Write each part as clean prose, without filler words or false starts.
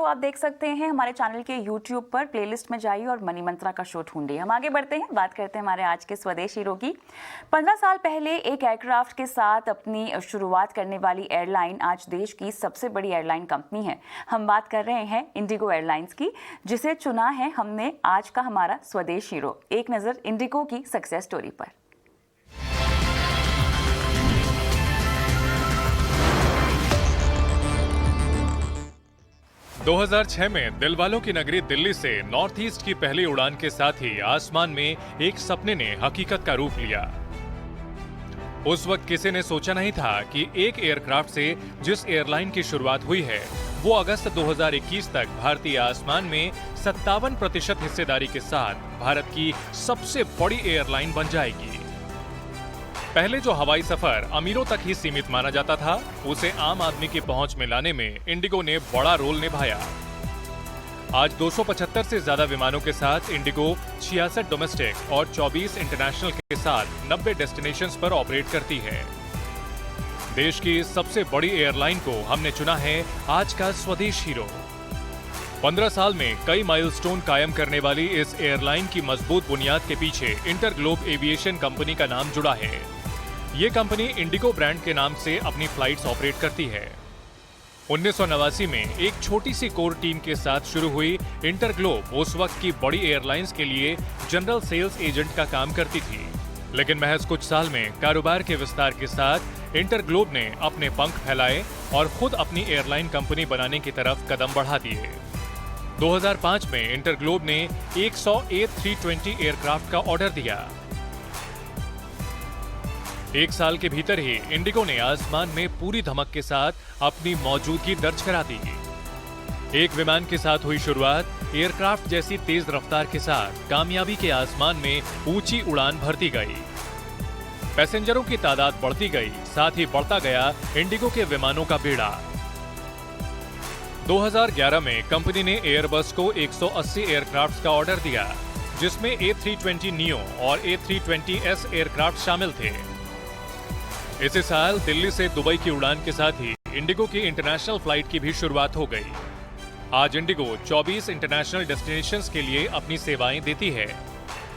तो आप देख सकते हैं हमारे चैनल के YouTube पर प्लेलिस्ट में जाइए और मनी मंत्रा का शो ढूंढिए। हम आगे बढ़ते हैं, बात करते हैं हमारे आज के स्वदेश हीरो की। 15 साल पहले एक एयरक्राफ्ट के साथ अपनी शुरुआत करने वाली एयरलाइन आज देश की सबसे बड़ी एयरलाइन कंपनी है। हम बात कर रहे हैं इंडिगो एयरलाइंस की, जिसे चुना है हमने आज का हमारा स्वदेश हीरो। एक नज़र इंडिगो की सक्सेस स्टोरी पर। 2006 में दिलवालों की नगरी दिल्ली से नॉर्थ ईस्ट की पहली उड़ान के साथ ही आसमान में एक सपने ने हकीकत का रूप लिया। उस वक्त किसी ने सोचा नहीं था कि एक एयरक्राफ्ट से जिस एयरलाइन की शुरुआत हुई है वो अगस्त 2021 तक भारतीय आसमान में 57% हिस्सेदारी के साथ भारत की सबसे बड़ी एयरलाइन बन जाएगी। पहले जो हवाई सफर अमीरों तक ही सीमित माना जाता था, उसे आम आदमी की पहुंच में लाने में इंडिगो ने बड़ा रोल निभाया। आज 275 से ज्यादा विमानों के साथ इंडिगो 66 डोमेस्टिक और 24 इंटरनेशनल के साथ 90 डेस्टिनेशंस पर ऑपरेट करती है। देश की सबसे बड़ी एयरलाइन को हमने चुना है आज का स्वदेश हीरो। 15 साल में कई माइलस्टोन कायम करने वाली इस एयरलाइन की मजबूत बुनियाद के पीछे इंटरग्लोब एविएशन कंपनी का नाम जुड़ा है। ये कंपनी इंडिगो ब्रांड के नाम से अपनी फ्लाइट्स ऑपरेट करती है। 1989 में एक छोटी सी कोर टीम के साथ शुरू हुई इंटरग्लोब उस वक्त की बड़ी एयरलाइंस के लिए जनरल सेल्स एजेंट का काम करती थी, लेकिन महज कुछ साल में कारोबार के विस्तार के साथ इंटरग्लोब ने अपने पंख फैलाए और खुद अपनी एयरलाइन कंपनी बनाने की तरफ कदम बढ़ा दिए। 2005 में इंटरग्लोब ने 100 A320 एयरक्राफ्ट का ऑर्डर दिया। एक साल के भीतर ही इंडिगो ने आसमान में पूरी धमक के साथ अपनी मौजूदगी दर्ज करा दी। एक विमान के साथ हुई शुरुआत एयरक्राफ्ट जैसी तेज रफ्तार के साथ कामयाबी के आसमान में ऊंची उड़ान भरती गई। पैसेंजरों की तादाद बढ़ती गई, साथ ही बढ़ता गया इंडिगो के विमानों का बेड़ा। 2011 में कंपनी ने एयरबस को 180 एयरक्राफ्ट का ऑर्डर दिया, जिसमें A320 नियो और A320S एयरक्राफ्ट शामिल थे। इसी साल दिल्ली से दुबई की उड़ान के साथ ही इंडिगो की इंटरनेशनल फ्लाइट की भी शुरुआत हो गई। आज इंडिगो 24 इंटरनेशनल डेस्टिनेशंस के लिए अपनी सेवाएं देती है।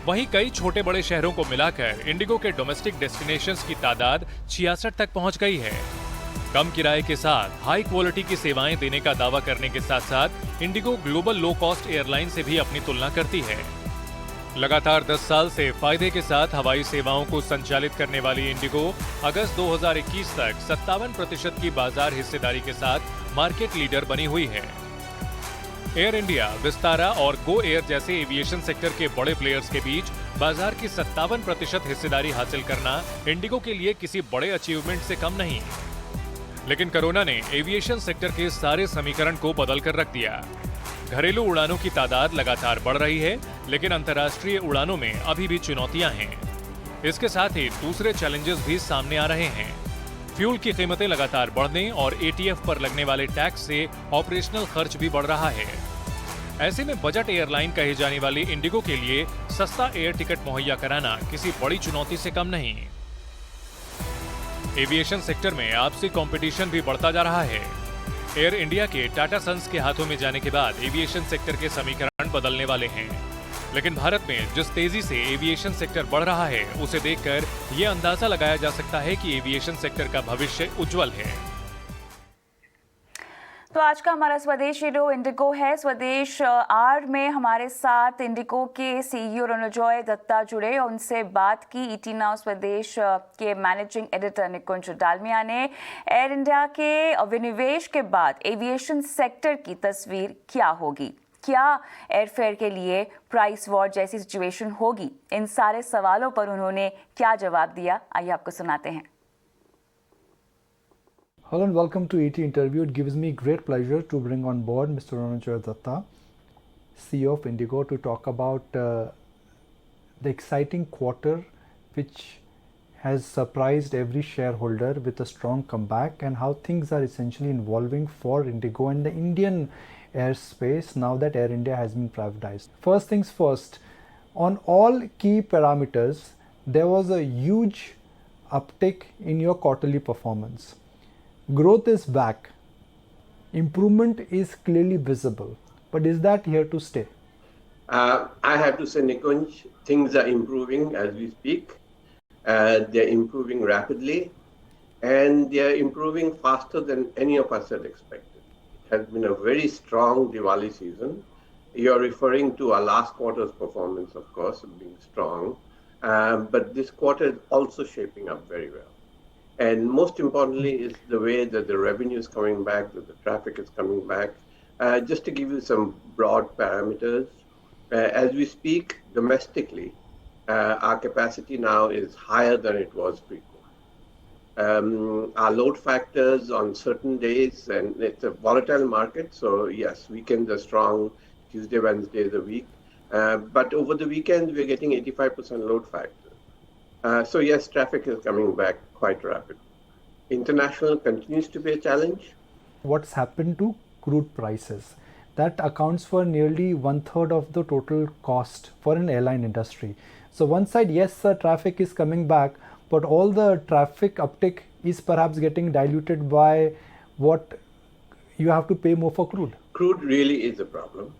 वहीं कई छोटे बड़े शहरों को मिलाकर इंडिगो के डोमेस्टिक डेस्टिनेशंस की तादाद 66 तक पहुंच गई है। कम किराए के साथ हाई क्वालिटी की सेवाएं देने का दावा करने के साथ साथ Indigo global low cost airline से भी अपनी तुलना करती है। लगातार 10 साल से फायदे के साथ हवाई सेवाओं को संचालित करने वाली इंडिगो अगस्त 2021 तक 57% की बाजार हिस्सेदारी के साथ मार्केट लीडर बनी हुई है। एयर इंडिया, विस्तारा और गो एयर जैसे एविएशन सेक्टर के बड़े प्लेयर्स के बीच बाजार की 57% हिस्सेदारी हासिल करना इंडिगो के लिए किसी बड़े अचीवमेंट से कम नहीं। लेकिन कोरोना ने एविएशन सेक्टर के सारे समीकरण को बदल कर रख दिया। घरेलू उड़ानों की तादाद लगातार बढ़ रही है, लेकिन अंतर्राष्ट्रीय उड़ानों में अभी भी चुनौतियां हैं। इसके साथ ही दूसरे चैलेंजेस भी सामने आ रहे हैं। फ्यूल की कीमतें लगातार बढ़ने और ATF पर लगने वाले टैक्स से ऑपरेशनल खर्च भी बढ़ रहा है। ऐसे में बजट एयरलाइन कही जाने वाली इंडिगो के लिए सस्ता एयर टिकट मुहैया कराना किसी बड़ी चुनौती से कम नहीं। एविएशन सेक्टर में आपसी कंपटीशन भी बढ़ता जा रहा है। एयर इंडिया के टाटा सन्स के हाथों में जाने के बाद एविएशन सेक्टर के समीकरण बदलने वाले हैं। लेकिन भारत में जिस तेजी से एविएशन सेक्टर बढ़ रहा है, उसे देखकर यह अंदाजा लगाया जा सकता है कि एविएशन सेक्टर का भविष्य उज्जवल है। तो आज का हमारा स्वदेश हीरो इंडिगो है। स्वदेश आर में हमारे साथ इंडिगो के CEO रोनोजॉय दत्ता जुड़े और उनसे बात की। ET नाउ स्वदेश के मैनेजिंग एडिटर निकुंज डालमिया ने एयर इंडिया के विनिवेश के बाद एविएशन सेक्टर की तस्वीर क्या होगी, क्या एयरफेयर के लिए प्राइस वॉर जैसी सिचुएशन होगी, इन सारे सवालों पर उन्होंने क्या जवाब दिया, आइए आपको सुनाते हैं। Hello and welcome to ET Interview. It gives me great pleasure to bring on board Mr. Ronojoy Dutta, CEO of IndiGo, to talk about the exciting quarter which has surprised every shareholder with a strong comeback, and how things are essentially evolving for IndiGo and the Indian airspace now that Air India has been privatized. First things first, on all key parameters, there was a huge uptick in your quarterly performance. Growth is back. improvement is clearly visible, but is that here to stay? I have to say, Nikunj, things are improving as we speak. They're improving rapidly, and they're improving faster than any of us had expected. It has been a very strong Diwali season. You're referring to our last quarter's performance, of course, being strong, but this quarter is also shaping up very well. And most importantly is the way that the revenue is coming back, that the traffic is coming back. Just to give you some broad parameters, as we speak domestically, our capacity now is higher than it was pre-COVID. Our load factors on certain days, and it's a volatile market, so yes, weekends are strong, Tuesday, Wednesday is a week. But over the weekends, we're getting 85% load factor. So yes, traffic is coming back quite rapidly. International continues to be a challenge. What's happened to crude prices? That accounts for nearly 1/3 of the total cost for an airline industry. So one side, yes, traffic is coming back, but all the traffic uptick is perhaps getting diluted by what you have to pay more for crude. Crude really is a problem.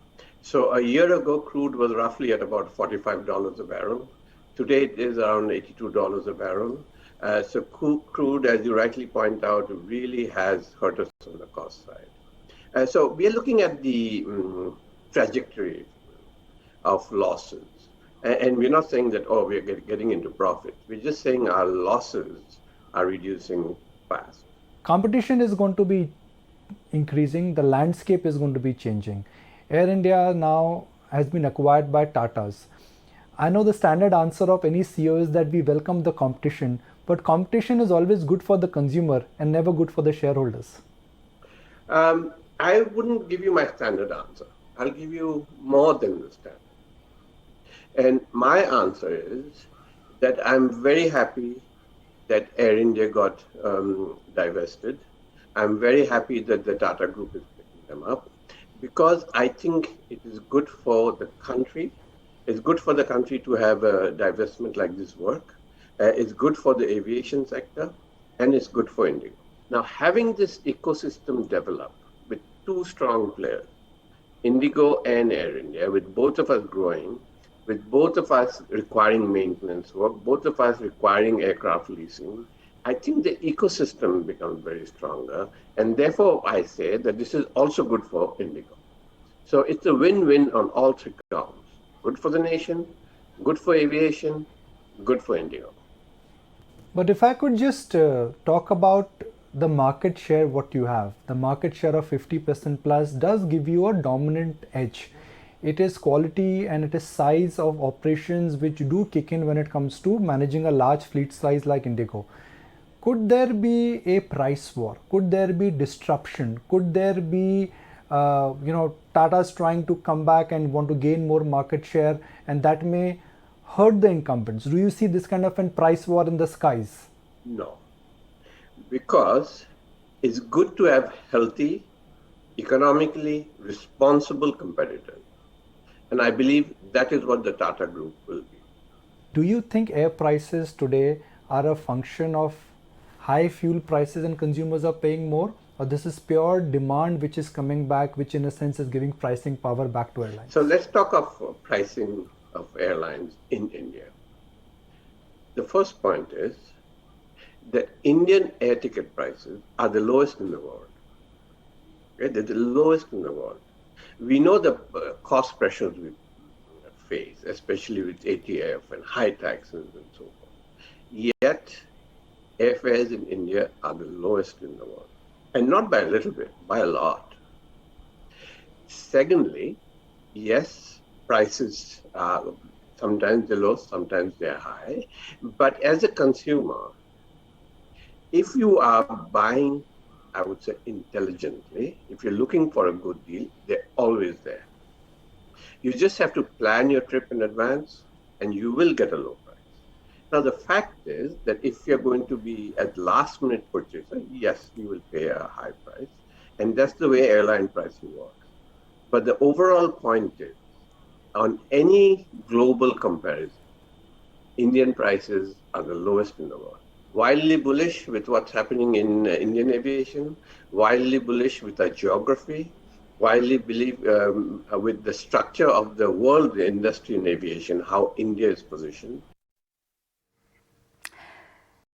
So a year ago, crude was roughly at about $45 a barrel. Today, it is around $82 a barrel. So crude, as you rightly point out, really has hurt us on the cost side. So we are looking at the trajectory of losses. And we're not saying that, oh, we're getting into profit. We're just saying our losses are reducing fast. Competition is going to be increasing. The landscape is going to be changing. Air India now has been acquired by Tata's. I know the standard answer of any CEO is that we welcome the competition, but competition is always good for the consumer and never good for the shareholders. I wouldn't give you my standard answer. I'll give you more than the standard. And my answer is that I'm very happy that Air India got divested. I'm very happy that the Tata Group is picking them up, because I think it is good for the country. It's good for the country to have a divestment like this work. It's good for the aviation sector, and it's good for IndiGo. Now, having this ecosystem develop with two strong players, IndiGo and Air India, with both of us growing, with both of us requiring maintenance work, both of us requiring aircraft leasing, I think the ecosystem becomes very stronger. And therefore, I say that this is also good for IndiGo. So it's a win-win on all three counts. Good for the nation, good for aviation, good for IndiGo. But if I could just talk about the market share, what you have, the market share of 50% plus does give you a dominant edge. It is quality and it is size of operations which do kick in when it comes to managing a large fleet size like IndiGo. Could there be a price war? Could there be disruption? Could there be, Tata's trying to come back and want to gain more market share, and that may hurt the incumbents? Do you see this kind of a price war in the skies? No, because it's good to have healthy, economically responsible competitors. And I believe that is what the Tata Group will be. Do you think air prices today are a function of high fuel prices and consumers are paying more? Or this is pure demand which is coming back, which in a sense is giving pricing power back to airlines? So let's talk of pricing of airlines in India. The first point is that Indian air ticket prices are the lowest in the world. Okay? They're the lowest in the world. We know the cost pressures we face, especially with ATF and high taxes and so forth. Yet, airfares in India are the lowest in the world. And not by a little bit, by a lot. Secondly, yes, prices are sometimes they're low, sometimes they're high. But as a consumer, if you are buying, I would say intelligently, if you're looking for a good deal, they're always there. You just have to plan your trip in advance and you will get a low price. Now, the fact is that if you're going to be at last minute purchaser, yes, you will pay a high price. And that's the way airline pricing works. But the overall point is, on any global comparison, Indian prices are the lowest in the world. wildly bullish with what's happening in Indian aviation, wildly bullish with our geography, wildly believe with the structure of the world industry in aviation, how India is positioned.